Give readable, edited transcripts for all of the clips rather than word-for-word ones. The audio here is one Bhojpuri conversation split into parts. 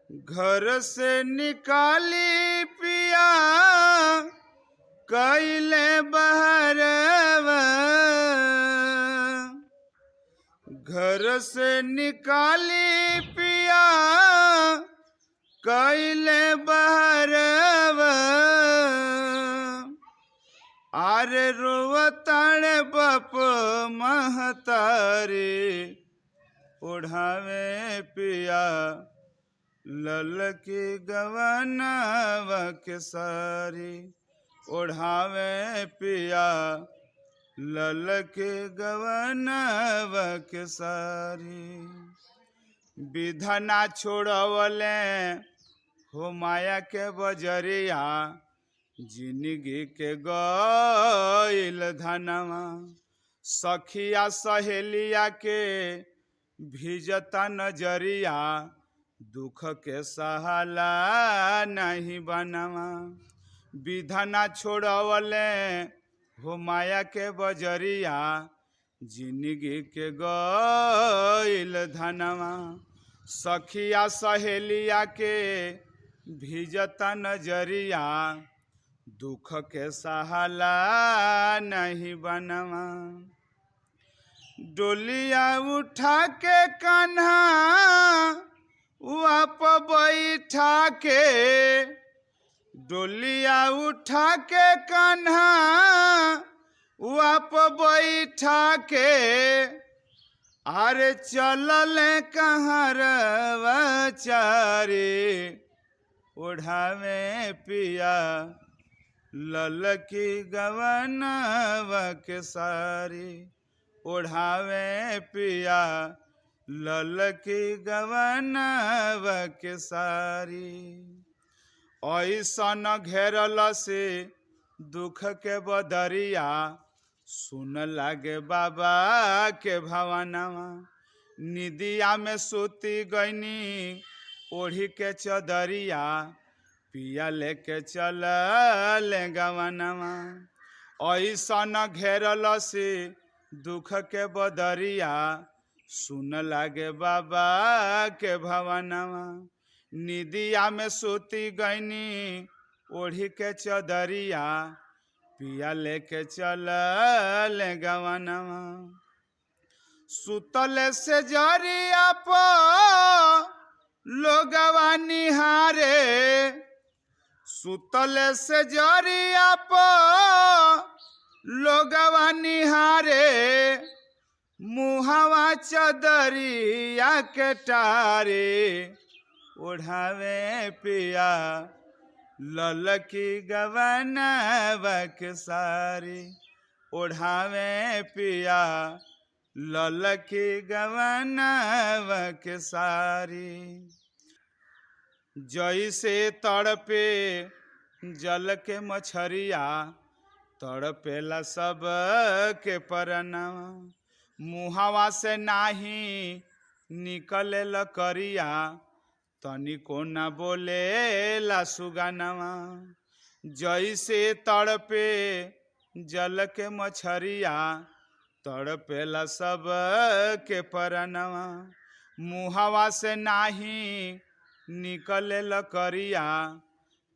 घर से निकाली पिया कैले बहरवा। घर से निकाली पिया कैले बहरवा। आरे रोवताणे बाप महतारी ओढ़ावे पिया ललकी गवनवा के सारी। ओढ़ावे पिया ललकी गवनवा के सारी। विधना छोड़वले हो माया के बजरिया जिंदगी के गइल धनवा। सखिया सहेलिया के भिजता नजरिया दुख के सहाला नहीं बनवा। विधना छोड़वले हो माया के बजरिया जिंदगी के गइल धनवा। सखिया सहेलिया के भिजता नजरिया दुख के सहाला नहीं बनवा। डोलिया उठा के कान्हा वहाँ पर बैठा के। डोलिया उठा के कान्हा वहाँ पर बैठा के। अरे चलल कहाँ रवा चारे ओढ़ावे पिया ललकी गवनवा के सारी। ओढ़ावे पिया ललकी गवनवा के सारी। ऐसन घेरल से दुख के बदरिया सुन लागे बाबा के भवनवा। निदिया में सूती गईनी ओढ़ी के चदरिया पिया लेके चल गवनवा। ऐसन घेरल से दुख के बदरिया सुन लागे बाबा के भवनवा। निदिया में सूती गईनी ओढ़ी के चदरिया पिया लेके चल गवनवा। सुतल से जरिया पर लोगवा निहारे। सुतल से जरिया पर लोगवा निहारे। मुहावा चदरिया के टारे ओढ़ावे पिया ललकी गवनवा के सारी। ओढ़ावे पिया ललकी गवनवा के सारी। जैसे तड़पे जल के मछरिया तड़पेला सब के परनवा। मुहावा से नाही निकले लकरिया तनिको न बोलेला सुगनवा। जैसे तड़पे जल के मछरिया तड़पेला सब के परनवा। मुहावा से नाही निकले लकरिया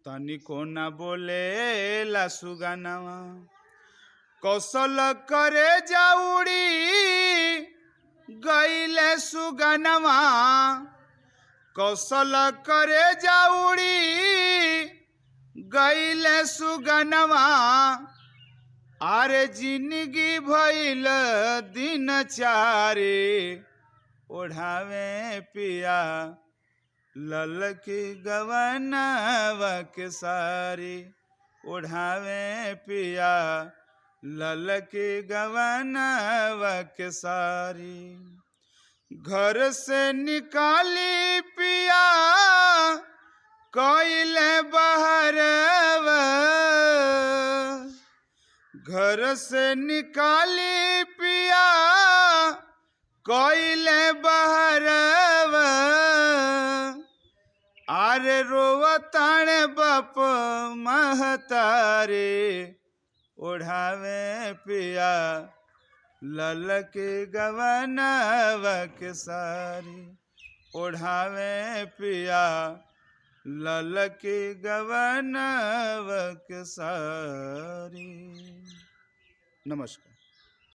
तनिको न बोलेला सुगनवा। कौशल करे जाउड़ी गईले सुगनवा। कौशल करे जाउड़ी गईले सुगनवा। आरे जिंदगी भइल दिन चारे ओढ़ावे पिया ललकी गवनवा के सारी। ओढ़ावे पिया ललकी गवनवा के सारी। घर से निकाली पिया कैले बहरवा। घर से निकाली पिया कैले बहरवा। आरे रोवताणे बाप महतारे ओढ़ावे पिया ललकी गवनवा के सारी। ओढ़ावे पिया ललकी गवनवक सारी। नमस्कार।